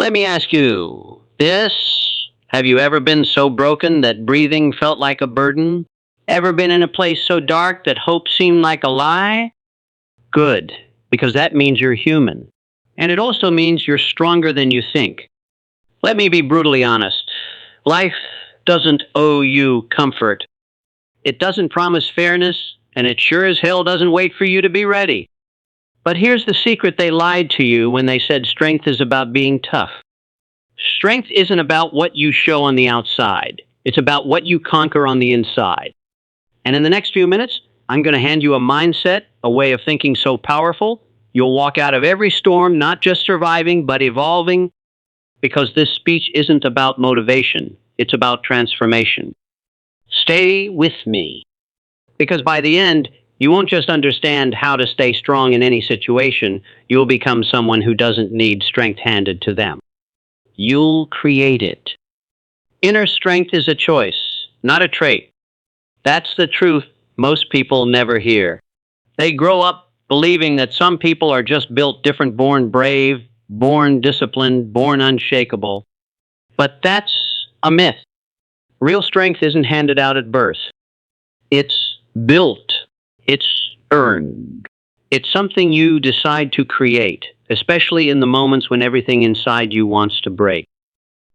Let me ask you this. Have you ever been so broken that breathing felt like a burden? Ever been in a place so dark that hope seemed like a lie? Good, because that means you're human. And it also means you're stronger than you think. Let me be brutally honest. Life doesn't owe you comfort. It doesn't promise fairness, and it sure as hell doesn't wait for you to be ready. But here's the secret: they lied to you when they said strength is about being tough. Strength isn't about what you show on the outside. It's about what you conquer on the inside. And in the next few minutes, I'm going to hand you a mindset, a way of thinking so powerful, you'll walk out of every storm not just surviving, but evolving, because this speech isn't about motivation. It's about transformation. Stay with me, because by the end, you won't just understand how to stay strong in any situation. You'll become someone who doesn't need strength handed to them. You'll create it. Inner strength is a choice, not a trait. That's the truth most people never hear. They grow up believing that some people are just built different, born brave, born disciplined, born unshakable. But that's a myth. Real strength isn't handed out at birth. It's built. It's earned. It's something you decide to create, especially in the moments when everything inside you wants to break.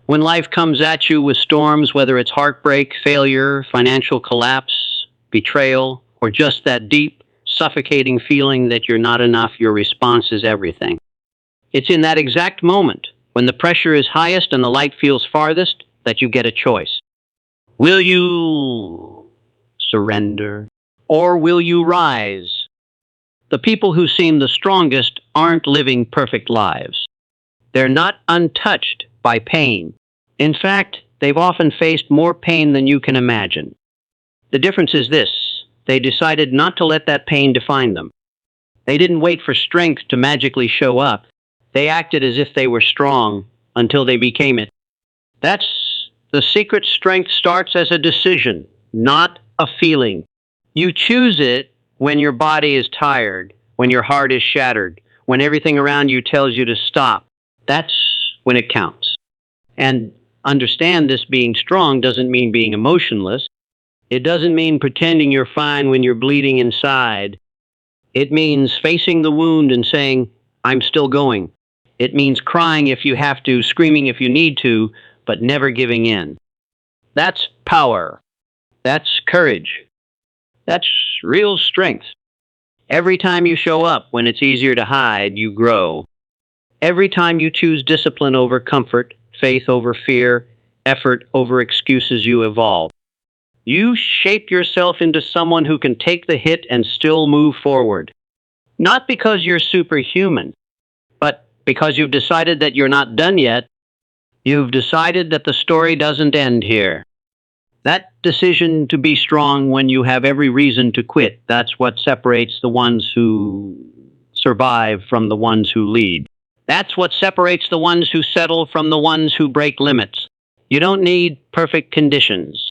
When life comes at you with storms, whether it's heartbreak, failure, financial collapse, betrayal, or just that deep, suffocating feeling that you're not enough, your response is everything. It's in that exact moment, when the pressure is highest and the light feels farthest, that you get a choice. Will you surrender? Or will you rise? The people who seem the strongest aren't living perfect lives. They're not untouched by pain. In fact, they've often faced more pain than you can imagine. The difference is this: they decided not to let that pain define them. They didn't wait for strength to magically show up. They acted as if they were strong until they became it. That's the secret. Strength starts as a decision, not a feeling. You choose it when your body is tired, when your heart is shattered, when everything around you tells you to stop. That's when it counts. And understand, this being strong doesn't mean being emotionless. It doesn't mean pretending you're fine when you're bleeding inside. It means facing the wound and saying, I'm still going. It means crying if you have to, screaming if you need to, but never giving in. That's power. That's courage. That's real strength. Every time you show up when it's easier to hide, you grow. Every time you choose discipline over comfort, faith over fear, effort over excuses, you evolve. You shape yourself into someone who can take the hit and still move forward. Not because you're superhuman, but because you've decided that you're not done yet. You've decided that the story doesn't end here. That decision to be strong when you have every reason to quit, that's what separates the ones who survive from the ones who lead. That's what separates the ones who settle from the ones who break limits. You don't need perfect conditions.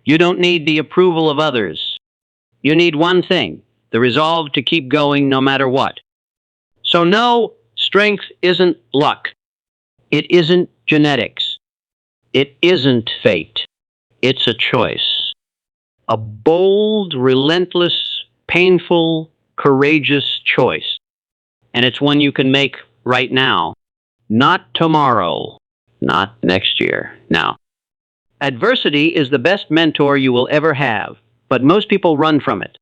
You don't need the approval of others. You need one thing: the resolve to keep going no matter what. So no, strength isn't luck. It isn't genetics. It isn't fate. It's a choice. A bold, relentless, painful, courageous choice. And it's one you can make right now. Not tomorrow. Not next year. Now. Adversity is the best mentor you will ever have, but most people run from it.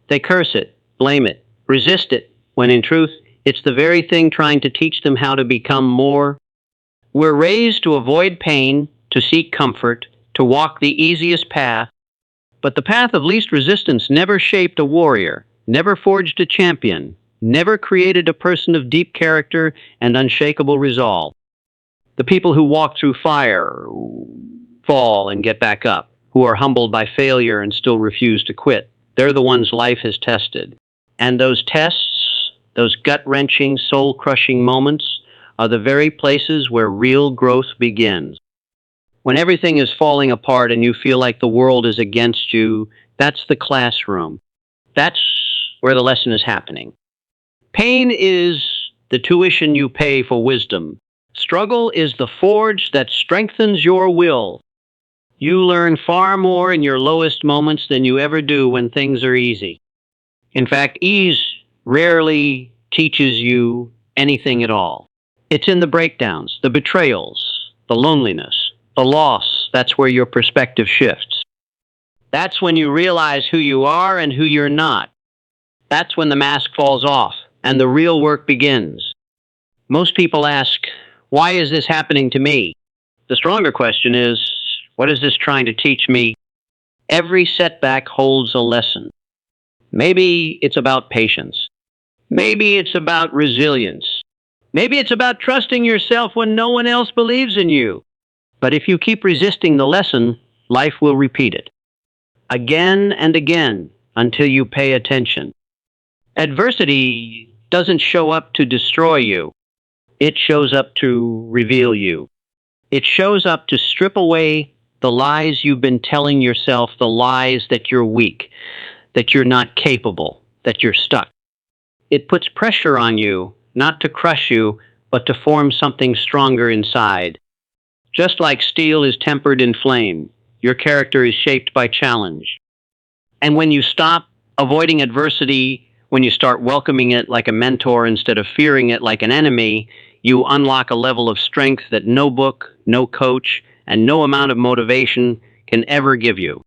They curse it, blame it, resist it, when in truth, it's the very thing trying to teach them how to become more. We're raised to avoid pain, to seek comfort, to walk the easiest path, but the path of least resistance never shaped a warrior, never forged a champion, never created a person of deep character and unshakable resolve. The people who walk through fire, fall and get back up, who are humbled by failure and still refuse to quit, they're the ones life has tested. And those tests, those gut-wrenching, soul-crushing moments, are the very places where real growth begins. When everything is falling apart and you feel like the world is against you, that's the classroom. That's where the lesson is happening. Pain is the tuition you pay for wisdom. Struggle is the forge that strengthens your will. You learn far more in your lowest moments than you ever do when things are easy. In fact, ease rarely teaches you anything at all. It's in the breakdowns, the betrayals, the loneliness, the loss. That's where your perspective shifts. That's when you realize who you are and who you're not. That's when the mask falls off and the real work begins. Most people ask, why is this happening to me? The stronger question is, what is this trying to teach me? Every setback holds a lesson. Maybe it's about patience. Maybe it's about resilience. Maybe it's about trusting yourself when no one else believes in you. But if you keep resisting the lesson, life will repeat it. Again and again until you pay attention. Adversity doesn't show up to destroy you. It shows up to reveal you. It shows up to strip away the lies you've been telling yourself, the lies that you're weak, that you're not capable, that you're stuck. It puts pressure on you, not to crush you, but to form something stronger inside. Just like steel is tempered in flame, your character is shaped by challenge. And when you stop avoiding adversity, when you start welcoming it like a mentor instead of fearing it like an enemy, you unlock a level of strength that no book, no coach, and no amount of motivation can ever give you.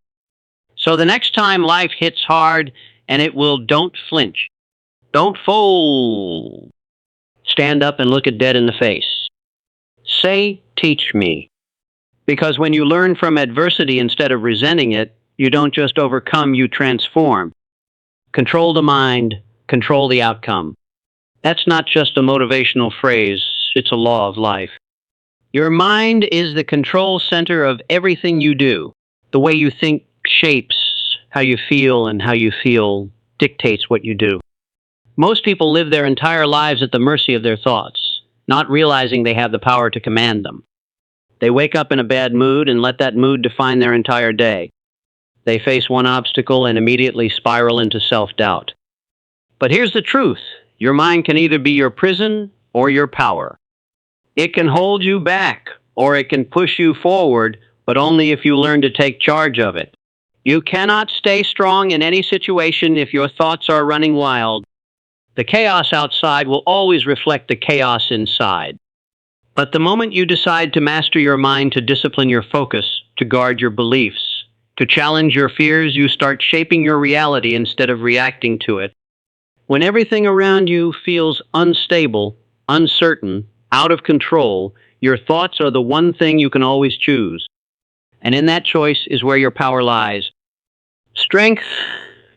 So the next time life hits hard, and it will, don't flinch. Don't fold. Stand up and look it dead in the face. Say, teach me. Because when you learn from adversity instead of resenting it, you don't just overcome, you transform. Control the mind, control the outcome. That's not just a motivational phrase, it's a law of life. Your mind is the control center of everything you do. The way you think shapes how you feel, and how you feel dictates what you do. Most people live their entire lives at the mercy of their thoughts, not realizing they have the power to command them. They wake up in a bad mood and let that mood define their entire day. They face one obstacle and immediately spiral into self-doubt. But here's the truth. Your mind can either be your prison or your power. It can hold you back, or it can push you forward, but only if you learn to take charge of it. You cannot stay strong in any situation if your thoughts are running wild. The chaos outside will always reflect the chaos inside. But the moment you decide to master your mind, to discipline your focus, to guard your beliefs, to challenge your fears, you start shaping your reality instead of reacting to it. When everything around you feels unstable, uncertain, out of control, your thoughts are the one thing you can always choose. And in that choice is where your power lies. Strength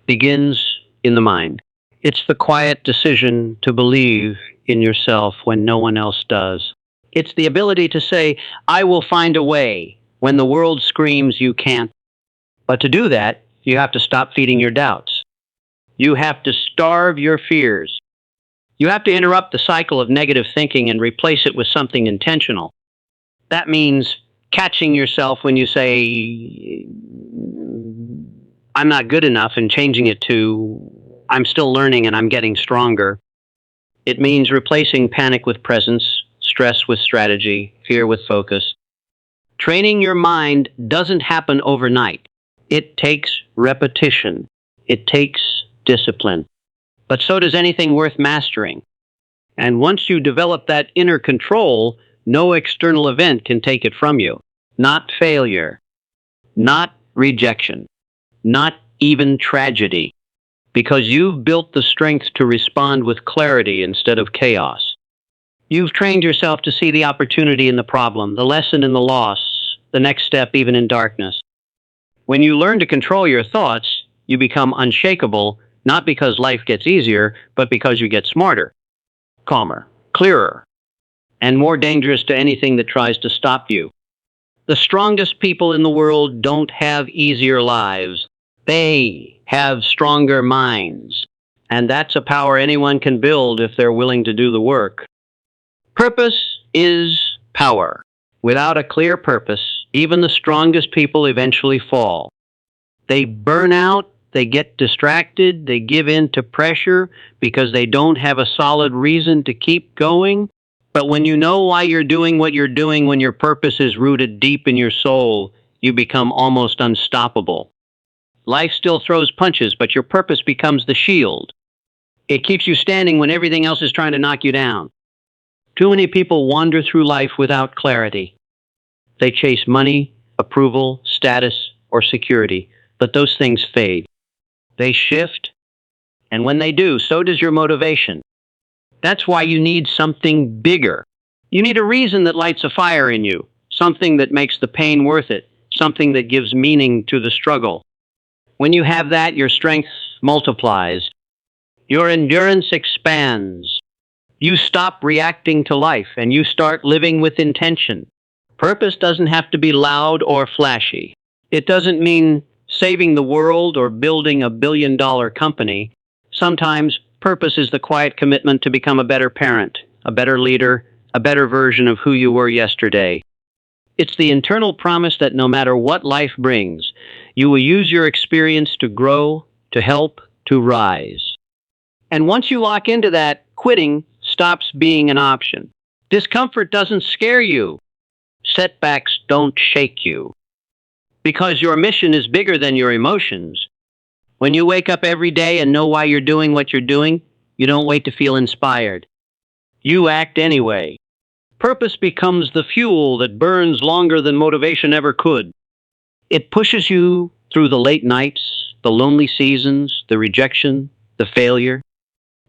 begins in the mind. It's the quiet decision to believe in yourself when no one else does. It's the ability to say, I will find a way, when the world screams you can't. But to do that, you have to stop feeding your doubts. You have to starve your fears. You have to interrupt the cycle of negative thinking and replace it with something intentional. That means catching yourself when you say, I'm not good enough, and changing it to, I'm still learning and I'm getting stronger. It means replacing panic with presence, stress with strategy, fear with focus. Training your mind doesn't happen overnight. It takes repetition. It takes discipline. But so does anything worth mastering. And once you develop that inner control, no external event can take it from you. Not failure. Not rejection. Not even tragedy. Because you've built the strength to respond with clarity instead of chaos. You've trained yourself to see the opportunity in the problem, the lesson in the loss, the next step even in darkness. When you learn to control your thoughts, you become unshakable, not because life gets easier, but because you get smarter, calmer, clearer, and more dangerous to anything that tries to stop you. The strongest people in the world don't have easier lives. They have stronger minds. And that's a power anyone can build if they're willing to do the work. Purpose is power. Without a clear purpose, even the strongest people eventually fall. They burn out, they get distracted, they give in to pressure because they don't have a solid reason to keep going. But when you know why you're doing what you're doing, when your purpose is rooted deep in your soul, you become almost unstoppable. Life still throws punches, but your purpose becomes the shield. It keeps you standing when everything else is trying to knock you down. Too many people wander through life without clarity. They chase money, approval, status, or security, but those things fade. They shift, and when they do, so does your motivation. That's why you need something bigger. You need a reason that lights a fire in you, something that makes the pain worth it, something that gives meaning to the struggle. When you have that, your strength multiplies. Your endurance expands. You stop reacting to life and you start living with intention. Purpose doesn't have to be loud or flashy. It doesn't mean saving the world or building $1 billion company. Sometimes purpose is the quiet commitment to become a better parent, a better leader, a better version of who you were yesterday. It's the internal promise that no matter what life brings, you will use your experience to grow, to help, to rise. And once you lock into that, quitting stops being an option. Discomfort doesn't scare you. Setbacks don't shake you. Because your mission is bigger than your emotions. When you wake up every day and know why you're doing what you're doing, you don't wait to feel inspired. You act anyway. Purpose becomes the fuel that burns longer than motivation ever could. It pushes you through the late nights, the lonely seasons, the rejection, the failure.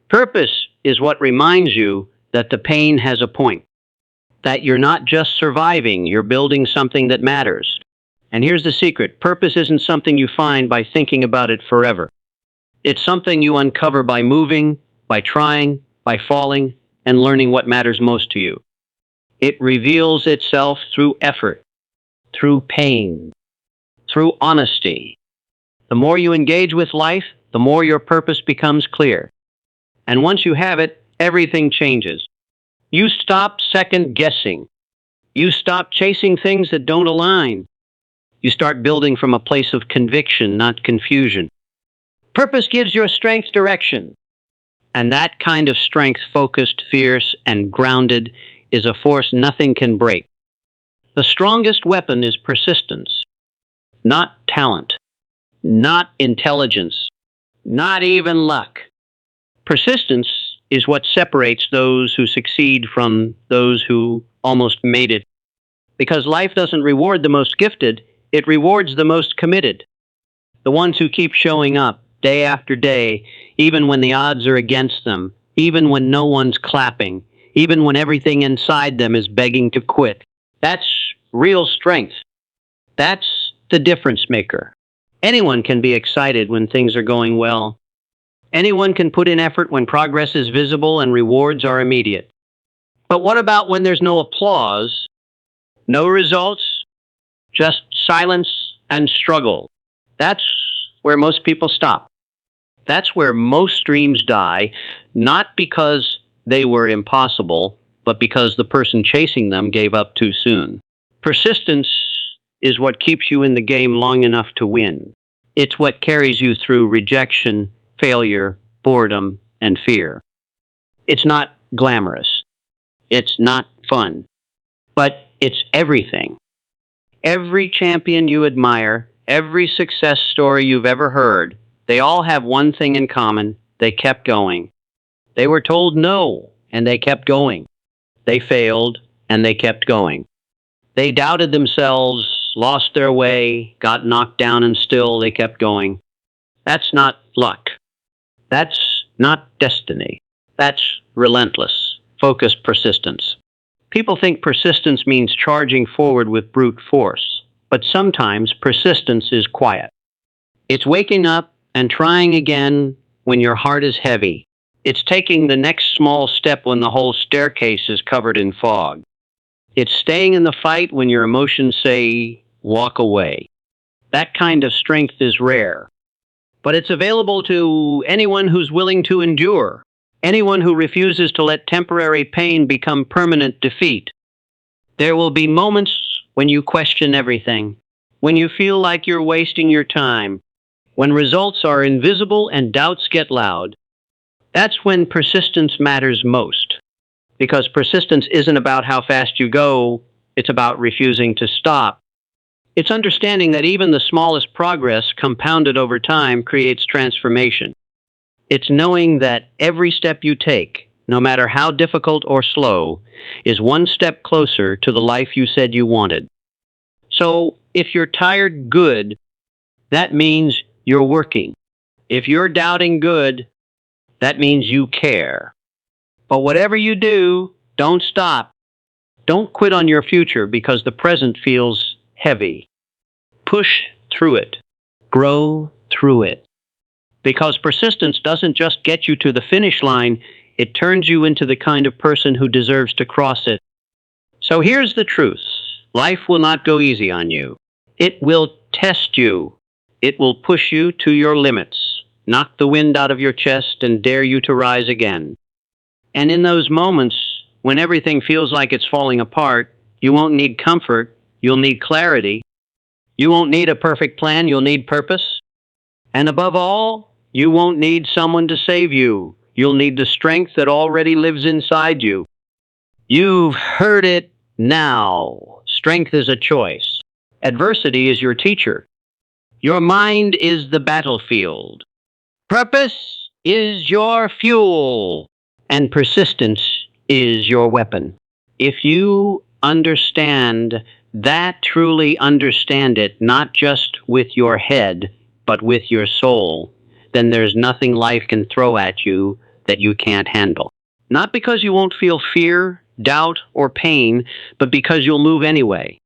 Purpose is what reminds you that the pain has a point, that you're not just surviving, you're building something that matters. And here's the secret: purpose isn't something you find by thinking about it forever. It's something you uncover by moving, by trying, by falling, and learning what matters most to you. It reveals itself through effort, through pain, through honesty. The more you engage with life, the more your purpose becomes clear. And once you have it, everything changes. You stop second guessing. You stop chasing things that don't align. You start building from a place of conviction, not confusion. Purpose gives your strength direction. And that kind of strength, focused, fierce, and grounded, is a force nothing can break. The strongest weapon is persistence, not talent, not intelligence, not even luck. Persistence is what separates those who succeed from those who almost made it. Because life doesn't reward the most gifted, it rewards the most committed. The ones who keep showing up day after day, even when the odds are against them, even when no one's clapping, even when everything inside them is begging to quit. That's real strength. That's the difference maker. Anyone can be excited when things are going well. Anyone can put in effort when progress is visible and rewards are immediate. But what about when there's no applause, no results, just silence and struggle? That's where most people stop. That's where most dreams die, not because they were impossible, but because the person chasing them gave up too soon. Persistence is what keeps you in the game long enough to win. It's what carries you through rejection, failure, boredom, and fear. It's not glamorous. It's not fun. But it's everything. Every champion you admire, every success story you've ever heard, they all have one thing in common: they kept going. They were told no, and they kept going. They failed, and they kept going. They doubted themselves, lost their way, got knocked down, and still they kept going. That's not luck. That's not destiny. That's relentless, focused persistence. People think persistence means charging forward with brute force, but sometimes persistence is quiet. It's waking up and trying again when your heart is heavy. It's taking the next small step when the whole staircase is covered in fog. It's staying in the fight when your emotions say, walk away. That kind of strength is rare. But it's available to anyone who's willing to endure, anyone who refuses to let temporary pain become permanent defeat. There will be moments when you question everything, when you feel like you're wasting your time, when results are invisible and doubts get loud. That's when persistence matters most. Because persistence isn't about how fast you go, it's about refusing to stop. It's understanding that even the smallest progress compounded over time creates transformation. It's knowing that every step you take, no matter how difficult or slow, is one step closer to the life you said you wanted. So, if you're tired, good, that means you're working. If you're doubting, good, that means you care. But whatever you do, don't stop. Don't quit on your future because the present feels heavy. Push through it. Grow through it. Because persistence doesn't just get you to the finish line, it turns you into the kind of person who deserves to cross it. So here's the truth. Life will not go easy on you. It will test you. It will push you to your limits, knock the wind out of your chest, and dare you to rise again. And in those moments, when everything feels like it's falling apart, you won't need comfort, you'll need clarity. You won't need a perfect plan, you'll need purpose. And above all, you won't need someone to save you. You'll need the strength that already lives inside you. You've heard it now. Strength is a choice. Adversity is your teacher. Your mind is the battlefield. Purpose is your fuel. And persistence is your weapon. If you understand that, truly understand it, not just with your head, but with your soul, then there's nothing life can throw at you that you can't handle. Not because you won't feel fear, doubt, or pain, but because you'll move anyway.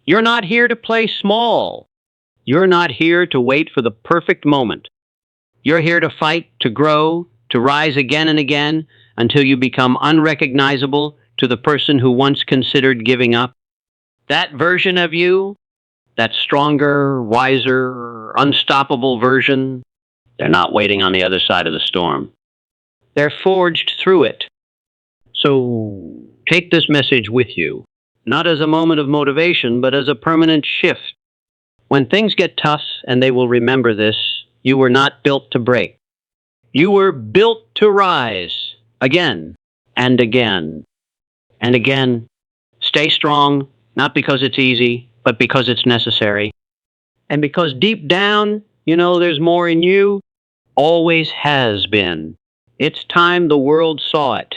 You're not here to play small. You're not here to wait for the perfect moment. You're here to fight, to grow, to rise again and again until you become unrecognizable to the person who once considered giving up. That version of you, that stronger, wiser, unstoppable version, they're not waiting on the other side of the storm. They're forged through it. So take this message with you, not as a moment of motivation, but as a permanent shift. When things get tough, and they will remember this, you were not built to break. You were built to rise again and again and again. Stay strong, not because it's easy, but because it's necessary. And because deep down, you know there's more in you, always has been. It's time the world saw it.